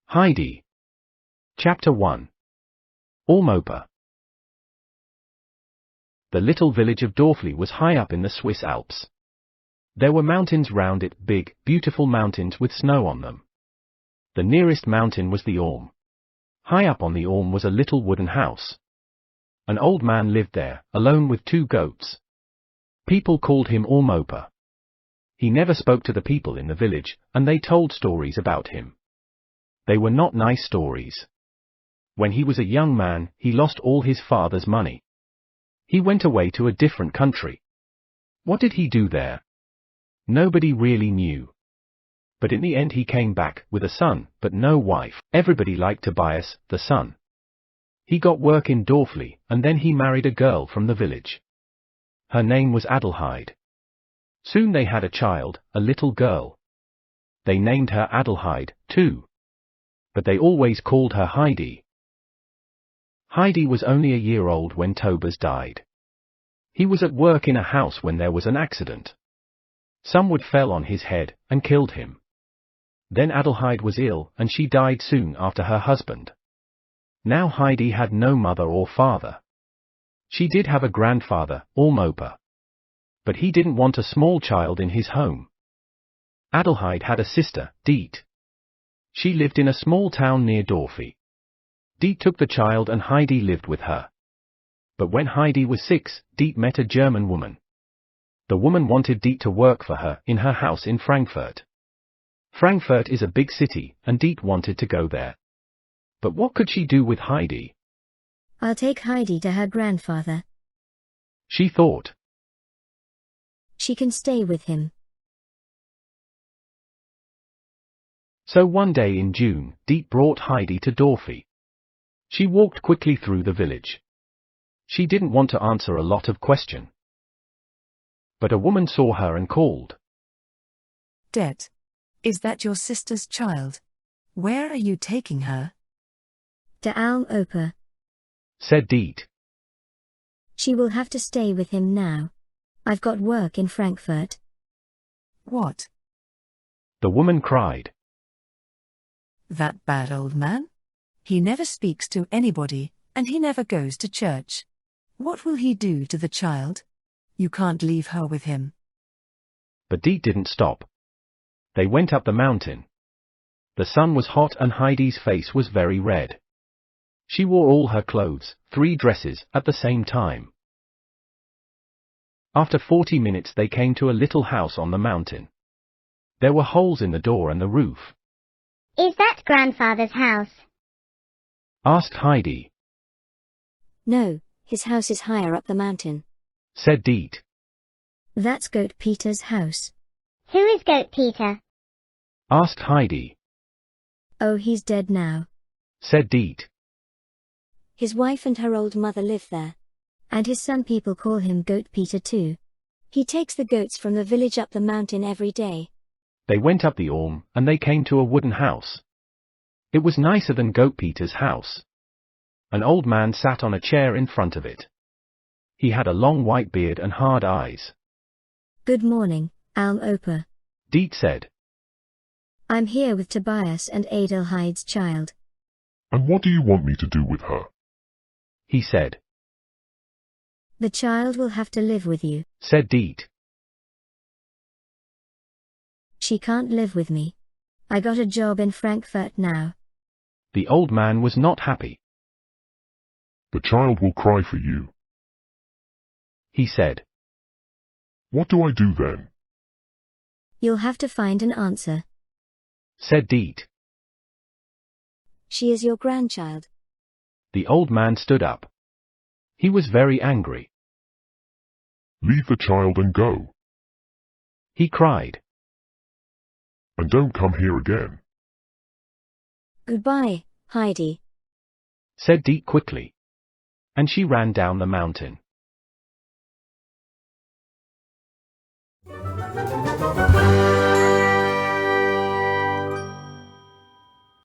Heidi. Chapter 1. Alm-Opa. The little village of Dorfli was high up in the Swiss Alps. There were mountains round it, big, beautiful mountains with snow on them. The nearest mountain was the Alm. High up on the Alm was a little wooden house. An old man lived there, alone with 2 goats. People called him Alm-Opa. He never spoke to the people in the village, and they told stories about him. They were not nice stories. When he was a young man, he lost all his father's money. He went away to a different country. What did he do there? Nobody really knew. But in the end he came back, with a son, but no wife. Everybody liked Tobias, the son. He got work in Dorfli, and then he married a girl from the village. Her name was Adelheid. Soon they had a child, a little girl. They named her Adelheid, too. But they always called her Heidi. Heidi was only a year old when Tobias died. He was at work in a house when there was an accident. Some wood fell on his head, and killed him. Then Adelheid was ill, and she died soon after her husband. Now Heidi had no mother or father. She did have a grandfather, Alm-Opa. But he didn't want a small child in his home. Adelheid had a sister, Diet. She lived in a small town near Dorfli. Diet took the child and Heidi lived with her. But when Heidi was 6, Diet met a German woman. The woman wanted Diet to work for her in her house in Frankfurt. Frankfurt is a big city, and Diet wanted to go there. But what could she do with Heidi? I'll take Heidi to her grandfather. She thought. She can stay with him. So one day in June, Diet brought Heidi to Dorfli. She walked quickly through the village. She didn't want to answer a lot of questions. But a woman saw her and called. Det. Is that your sister's child? Where are you taking her? To Alm-Opa. Said Diet. She will have to stay with him now. I've got work in Frankfurt. What? The woman cried. That bad old man? He never speaks to anybody, and he never goes to church. What will he do to the child? You can't leave her with him. But Diet didn't stop. They went up the mountain. The sun was hot and Heidi's face was very red. She wore all her clothes, 3 dresses, at the same time. After 40 minutes they came to a little house on the mountain. There were holes in the door and the roof. Is that grandfather's house? Asked Heidi. No, his house is higher up the mountain. Said Diet. That's Goat Peter's house. Who is Goat Peter? Asked Heidi. Oh, he's dead now. Said Diet. His wife and her old mother live there. And his son, people call him Goat Peter too. He takes the goats from the village up the mountain every day. They went up the Alm, and they came to a wooden house. It was nicer than Goat Peter's house. An old man sat on a chair in front of it. He had a long white beard and hard eyes. Good morning, Alm-Opa. Diet said. I'm here with Tobias and Adelheid's child. And what do you want me to do with her? He said. The child will have to live with you. Said Diet. She can't live with me. I got a job in Frankfurt now. The old man was not happy. The child will cry for you. He said. What do I do then? You'll have to find an answer. Said Diet. She is your grandchild. The old man stood up. He was very angry. Leave the child and go. He cried. And don't come here again. Goodbye, Heidi. Said Diet quickly. And she ran down the mountain.